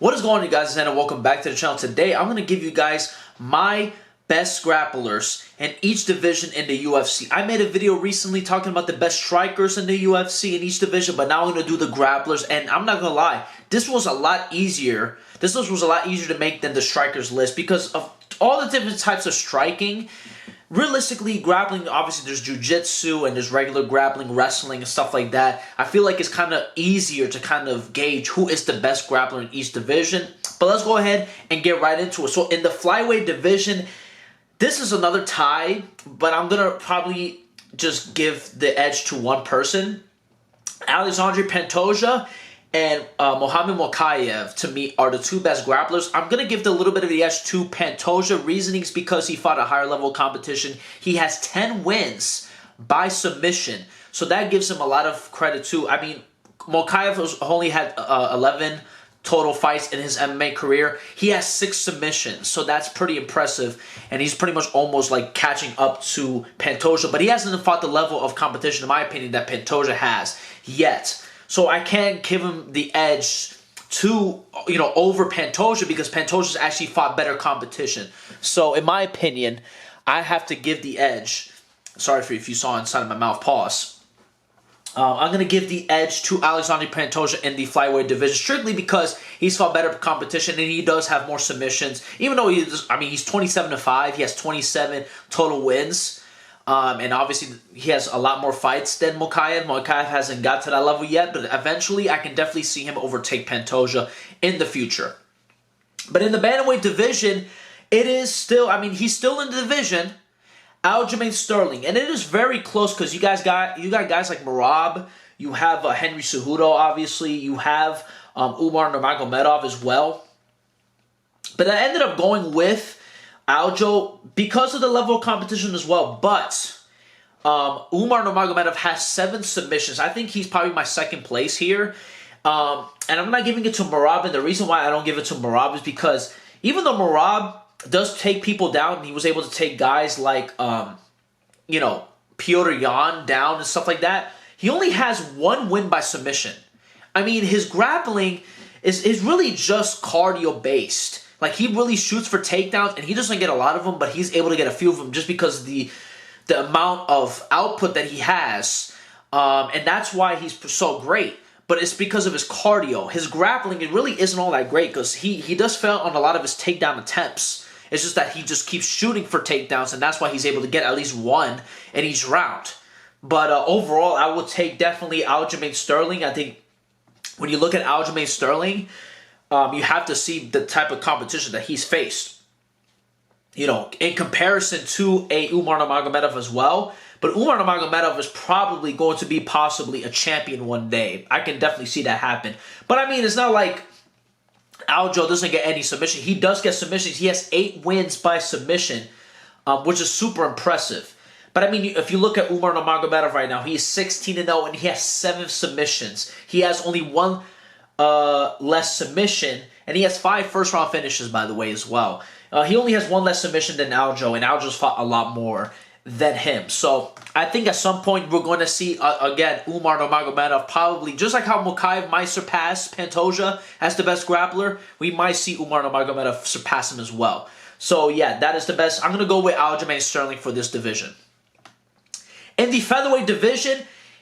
What is going on, you guys? And welcome back to the channel. Today, I'm going to give you guys my best grapplers in each division in the UFC. I made a video recently talking about the best strikers in the UFC in each division, but now I'm going to do the grapplers. And I'm not going to lie, this was a lot easier. This list was a lot easier to make than the strikers list because of all the different types of striking. Realistically, grappling, obviously there's jiu-jitsu and there's regular grappling, wrestling, and stuff like that. I feel like it's kind of easier to kind of gauge who is the best grappler in each division. But let's go ahead and get right into it. So in the flyweight division, this is another tie, but I'm going to probably just give the edge to one person. Alexandre Pantoja and Mohamed Mokaev, to me, are the two best grapplers. I'm going to give a little bit of the edge to Pantoja. Reasonings because he fought a higher level of competition. He has 10 wins by submission. So that gives him a lot of credit too. I mean, Mokaev only had 11 total fights in his MMA career. He has 6 submissions. So that's pretty impressive. And he's pretty much almost like catching up to Pantoja. But he hasn't fought the level of competition, in my opinion, that Pantoja has yet. So I can't give him the edge to, over Pantoja because Pantoja's actually fought better competition. So in my opinion, I have to give the edge. Sorry for if you saw inside of my mouth, pause. I'm going to give the edge to Alexandre Pantoja in the flyweight division strictly because he's fought better competition and he does have more submissions. Even though he's 27-5, he has 27 total wins. And obviously, he has a lot more fights than Mokaev. Mokaev hasn't got to that level yet, but eventually, I can definitely see him overtake Pantoja in the future. But in the bantamweight division, it is still, he's still in the division, Aljamain Sterling. And it is very close because you got guys like Merab, you have Henry Cejudo, obviously, you have Umar Nurmagomedov as well. But I ended up going with Aljo because of the level of competition as well, but Umar Nurmagomedov has 7 submissions. I think he's probably my second place here, and I'm not giving it to Merab, and the reason why I don't give it to Merab is because even though Merab does take people down, and he was able to take guys like, Petr Yan down and stuff like that, he only has 1 win by submission. I mean, his grappling is really just cardio-based. Like, he really shoots for takedowns, and he doesn't get a lot of them, but he's able to get a few of them just because of the amount of output that he has. And that's why he's so great. But it's because of his cardio. His grappling, it really isn't all that great because he does fail on a lot of his takedown attempts. It's just that he just keeps shooting for takedowns, and that's why he's able to get at least 1 in each round. But overall, I would take definitely Aljamain Sterling. I think when you look at Aljamain Sterling, you have to see the type of competition that he's faced. In comparison to a Umar Nurmagomedov as well. But Umar Nurmagomedov is probably going to be possibly a champion one day. I can definitely see that happen. But it's not like Aljo doesn't get any submission. He does get submissions. He has 8 wins by submission, which is super impressive. But if you look at Umar Nurmagomedov right now, he is 16-0 and he has 7 submissions. He has only 1 less submission, and he has 5 first-round finishes, by the way, as well. He only has 1 less submission than Aljo, and Aljo's fought a lot more than him. So I think at some point we're going to see, again, Umar Nurmagomedov probably, just like how Mokaev might surpass Pantoja as the best grappler, we might see Umar Nurmagomedov surpass him as well. So yeah, that is the best. I'm going to go with Aljamain Sterling for this division. In the featherweight division,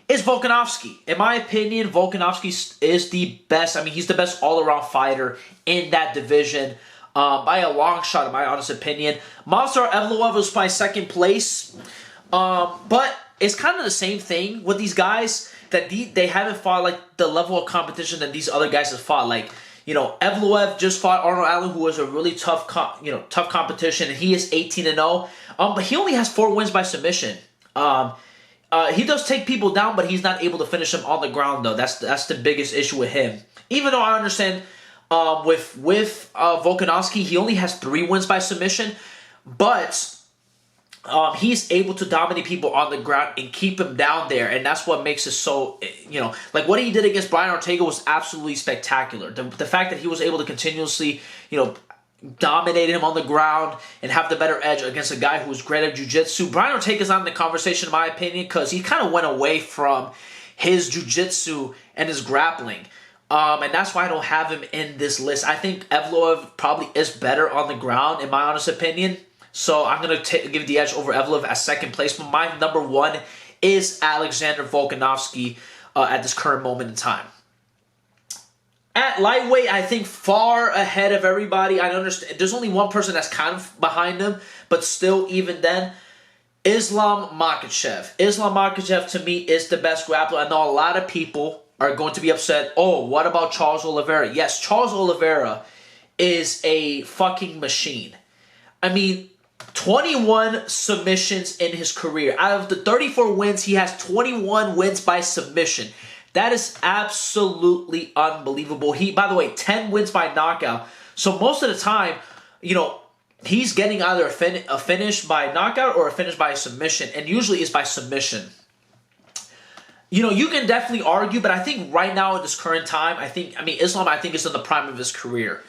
is Volkanovski. In my opinion, Volkanovski is the best. He's the best all-around fighter in that division by a long shot, in my honest opinion. Movsar Evloev was my second place. But it's kind of the same thing with these guys that they haven't fought like the level of competition that these other guys have fought. Like, Evloev just fought Arnold Allen, who was a really tough competition, and he is 18-0. But he only has 4 wins by submission. He does take people down, but he's not able to finish them on the ground, though. That's the biggest issue with him. Even though I understand with Volkanovski, he only has 3 wins by submission, but he's able to dominate people on the ground and keep him down there, and that's what makes it so, like what he did against Brian Ortega was absolutely spectacular. The fact that he was able to continuously, dominate him on the ground and have the better edge against a guy who's great at jiu-jitsu. Brian Ortega's not in the conversation, in my opinion, because he kind of went away from his jiu-jitsu and his grappling. And that's why I don't have him in this list. I think Evloev probably is better on the ground, in my honest opinion. So I'm going to give the edge over Evloev as second place. But my number one is Alexander Volkanovski at this current moment in time. At lightweight, I think far ahead of everybody. I understand there's only one person that's kind of behind him, but still, even then, Islam Makhachev. Islam Makhachev, to me, is the best grappler. I know a lot of people are going to be upset. Oh, what about Charles Oliveira? Yes, Charles Oliveira is a fucking machine. I mean, 21 submissions in his career. Out of the 34 wins, he has 21 wins by submission. That is absolutely unbelievable. By the way, 10 wins by knockout. So most of the time, you know, he's getting either a finish by knockout or a finish by submission, and usually it's by submission. You know, you can definitely argue, but I think right now at this current time, Islam, I think, is in the prime of his career.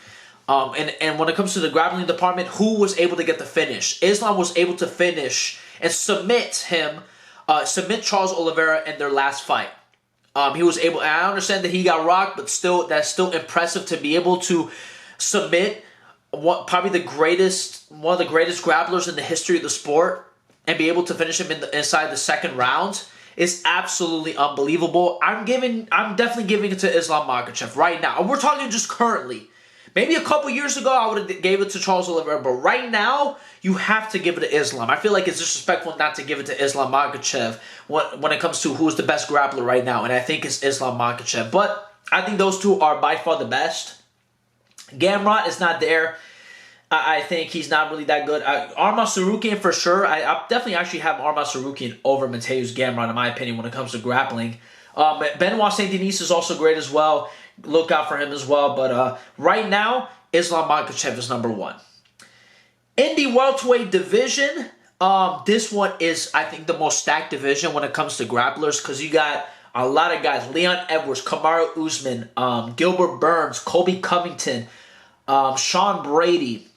And when it comes to the grappling department, who was able to get the finish? Islam was able to finish and submit Charles Oliveira in their last fight. He was able, and I understand that he got rocked, but still, that's still impressive to be able to submit probably one of the greatest grapplers in the history of the sport and be able to finish him inside the second round is absolutely unbelievable. I'm definitely giving it to Islam Makhachev right now. We're talking just currently. Maybe a couple years ago, I would have gave it to Charles Oliveira, but right now, you have to give it to Islam. I feel like it's disrespectful not to give it to Islam Makhachev when it comes to who's the best grappler right now, and I think it's Islam Makhachev. But I think those two are by far the best. Gamrot is not there. I think he's not really that good. Arman Tsarukyan for sure. I definitely actually have Arman Tsarukyan over Mateusz Gamrot in my opinion when it comes to grappling. Benoit Saint Denis is also great as well. Look out for him as well. But right now, Islam Makhachev is number one. In the welterweight division, this one is, I think, the most stacked division when it comes to grapplers because you got a lot of guys. Leon Edwards, Kamaru Usman, Gilbert Burns, Colby Covington, Sean Brady,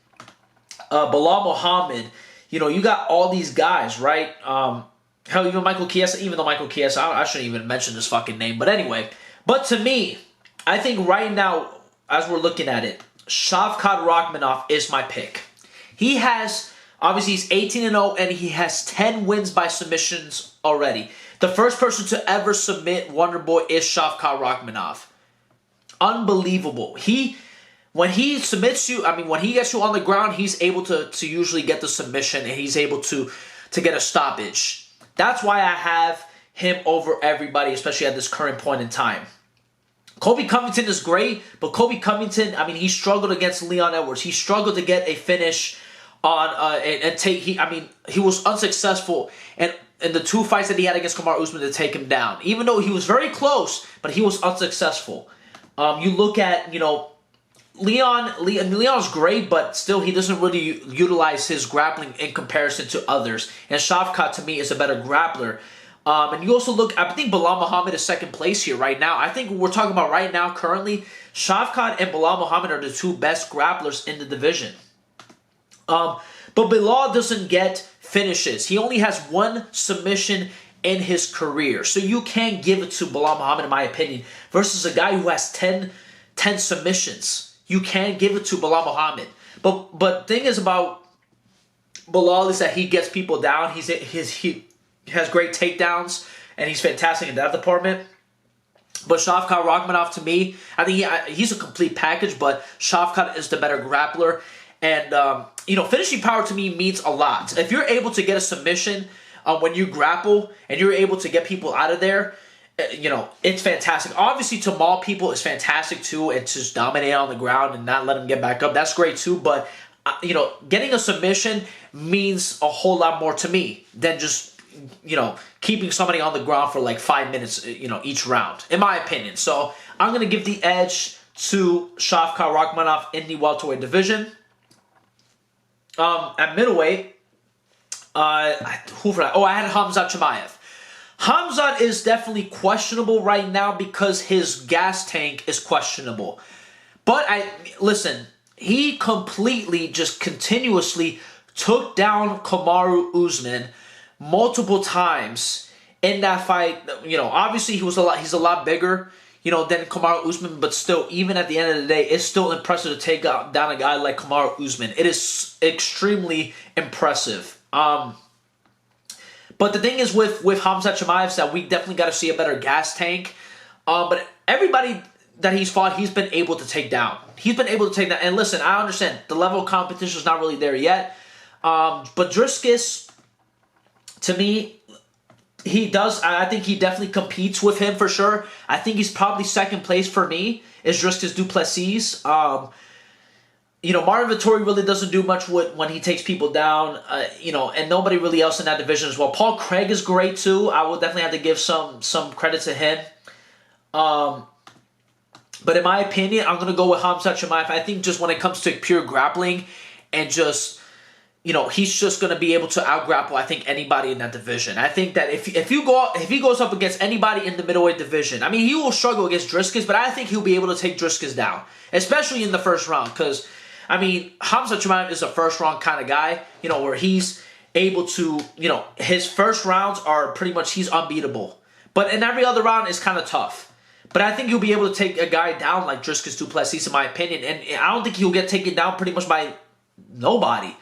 Bilal Muhammad. You know, you got all these guys, right? Hell, even Michael Chiesa, even though Michael Chiesa, I shouldn't even mention this fucking name. But anyway, but to me, I think right now, as we're looking at it, Shavkat Rakhmonov is my pick. He has, obviously he's 18-0 and he has 10 wins by submissions already. The first person to ever submit Wonderboy is Shavkat Rakhmonov. Unbelievable. When he submits you, when he gets you on the ground, he's able to usually get the submission and he's able to get a stoppage. That's why I have him over everybody, especially at this current point in time. Colby Covington is great, but Colby Covington, he struggled against Leon Edwards. He struggled to get a finish on he was unsuccessful in the two fights that he had against Kamaru Usman to take him down. Even though he was very close, but he was unsuccessful. You look at, Leon's great, but still he doesn't really utilize his grappling in comparison to others. And Shavkat, to me, is a better grappler. And you also look, I think Bilal Muhammad is second place here right now. I think we're talking about right now, currently, Shavkat and Bilal Muhammad are the two best grapplers in the division. But Bilal doesn't get finishes. He only has one submission in his career. So you can't give it to Bilal Muhammad, in my opinion, versus a guy who has 10 submissions. You can't give it to Bilal Muhammad. But thing is about Bilal is that he gets people down. He has great takedowns, and he's fantastic in that department. But Shavkat Rakhmonov, to me, I think he's a complete package, but Shavkat is the better grappler. And, finishing power to me means a lot. If you're able to get a submission when you grapple and you're able to get people out of there, it's fantastic. Obviously, to maul people is fantastic, too, and to just dominate on the ground and not let them get back up. That's great, too. But, getting a submission means a whole lot more to me than just keeping somebody on the ground for like 5 minutes, each round, in my opinion. So I'm going to give the edge to Shavkat Rakhmonov in the welterweight division. At middleweight, I had Khamzat Chimaev. Khamzat is definitely questionable right now because his gas tank is questionable. But listen, he completely just continuously took down Kamaru Usman multiple times in that fight. Obviously he's a lot bigger. than Kamaru Usman. But still, even at the end of the day, it's still impressive to take down a guy like Kamaru Usman. It is extremely impressive. But the thing is with Khamzat Chimaev is that we definitely got to see a better gas tank. But everybody that he's fought, he's been able to take down. He's been able to take down. And listen, I understand the level of competition is not really there yet. But Dricus, to me, I think he definitely competes with him for sure. I think he's probably second place for me is Dricus du Plessis. Marvin Vettori really doesn't do much when he takes people down, and nobody really else in that division as well. Paul Craig is great too. I will definitely have to give some credit to him. But in my opinion, I'm going to go with Khamzat Chimaev. I think just when it comes to pure grappling and just, he's just going to be able to out-grapple, I think, anybody in that division. I think that if he goes up against anybody in the middleweight division, I mean, he will struggle against Dricus, but I think he'll be able to take Dricus down, especially in the first round. Because, I mean, Khamzat Chimaev is a first-round kind of guy, where he's able to, his first rounds are pretty much, he's unbeatable. But in every other round, it's kind of tough. But I think he'll be able to take a guy down like Dricus du Plessis, in my opinion. And I don't think he'll get taken down pretty much by nobody.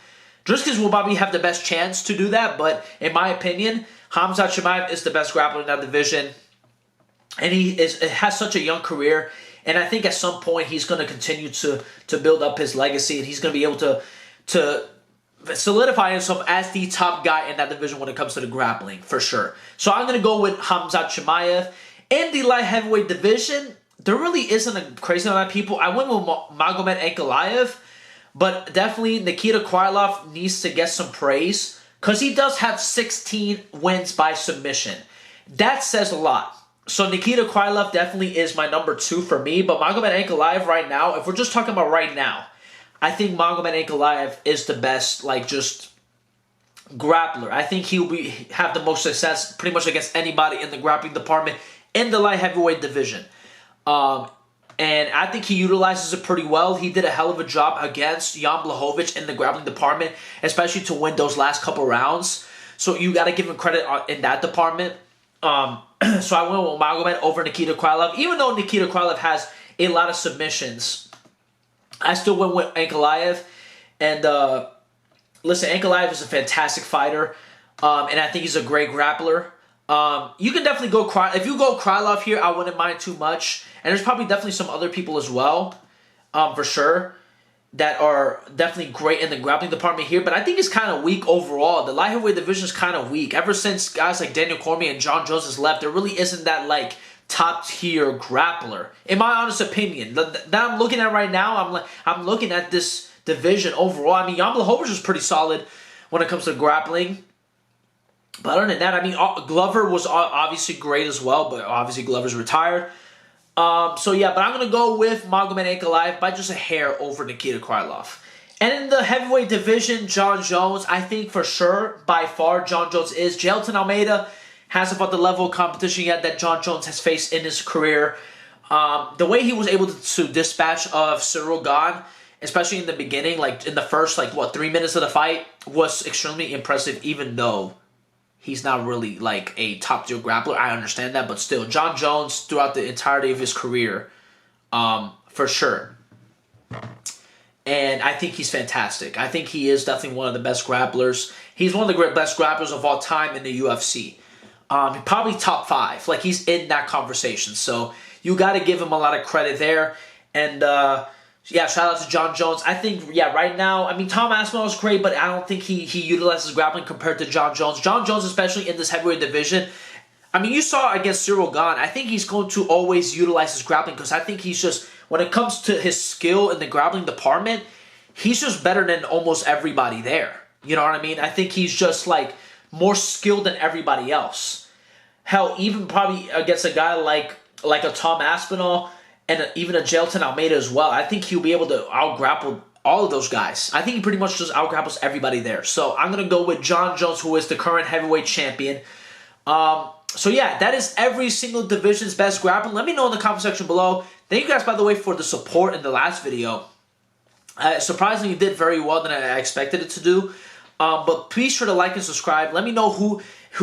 Dricus will probably have the best chance to do that. But in my opinion, Khamzat Chimaev is the best grappler in that division. And he has such a young career. And I think at some point he's going to continue to build up his legacy. And he's going to be able to solidify himself as the top guy in that division when it comes to the grappling, for sure. So I'm going to go with Khamzat Chimaev. In the light heavyweight division, there really isn't a crazy amount of people. I went with Magomed Ankalaev, but definitely Nikita Krylov needs to get some praise because he does have 16 wins by submission. That says a lot. So Nikita Krylov definitely is my number 2 for me, but Magomed Ankalaev right now, if we're just talking about right now, I think Magomed Ankalaev is the best, just grappler. I think he'll have the most success pretty much against anybody in the grappling department in the light heavyweight division. And I think he utilizes it pretty well. He did a hell of a job against Jan Blachowicz in the grappling department, especially to win those last couple rounds. So you got to give him credit in that department. So I went with Magomed over Nikita Krylov. Even though Nikita Krylov has a lot of submissions, I still went with Ankalaev. And listen, Ankalaev is a fantastic fighter. And I think he's a great grappler. You can definitely go if you go Krylov here, I wouldn't mind too much. And there's probably definitely some other people as well, for sure, that are definitely great in the grappling department here. But I think it's kind of weak overall. The light heavyweight division is kind of weak. Ever since guys like Daniel Cormier and John Jones has left, there really isn't that top tier grappler, in my honest opinion. That I'm looking at right now, I'm looking at this division overall. I mean, Jan Blachowicz is pretty solid when it comes to grappling. But other than that, I mean, Glover was obviously great as well, but obviously Glover's retired. So yeah, but I'm going to go with Magomed Ankalaev by just a hair over Nikita Krylov. And in the heavyweight division, John Jones, I think for sure, by far, John Jones is. Jailton Almeida has about the level of competition yet that John Jones has faced in his career. The way he was able to dispatch of Cyril Gane, especially in the beginning, in the first, 3 minutes of the fight, was extremely impressive, even though he's not really a top-tier grappler. I understand that, but still, John Jones throughout the entirety of his career, for sure. And I think he's fantastic. I think he is definitely one of the best grapplers. He's one of the best grapplers of all time in the UFC. Probably top 5. He's in that conversation. So you got to give him a lot of credit there. And yeah, shout out to John Jones. I think, yeah, right now, I mean, Tom Aspinall is great, but I don't think he utilizes grappling compared to John Jones. John Jones, especially in this heavyweight division, I mean, you saw against Cyril Gane, I think he's going to always utilize his grappling because I think he's just, when it comes to his skill in the grappling department, he's just better than almost everybody there. You know what I mean? I think he's just, more skilled than everybody else. Hell, even probably against a guy like a Tom Aspinall, and even a Jailton Almeida as well. I think he'll be able to out-grapple all of those guys. I think he pretty much just out-grapples everybody there. So I'm going to go with John Jones, who is the current heavyweight champion. So yeah, that is every single division's best grappling. Let me know in the comment section below. Thank you guys, by the way, for the support in the last video. Surprisingly, it did very well than I expected it to do. But please sure to like and subscribe. Let me know who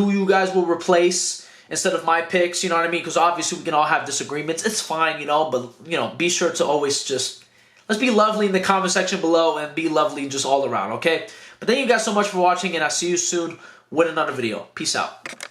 you guys will replace instead of my picks, you know what I mean? Because obviously we can all have disagreements. It's fine, you know, but, you know, be sure to always just, let's be lovely in the comment section below and be lovely just all around, okay? But thank you guys so much for watching, and I'll see you soon with another video. Peace out.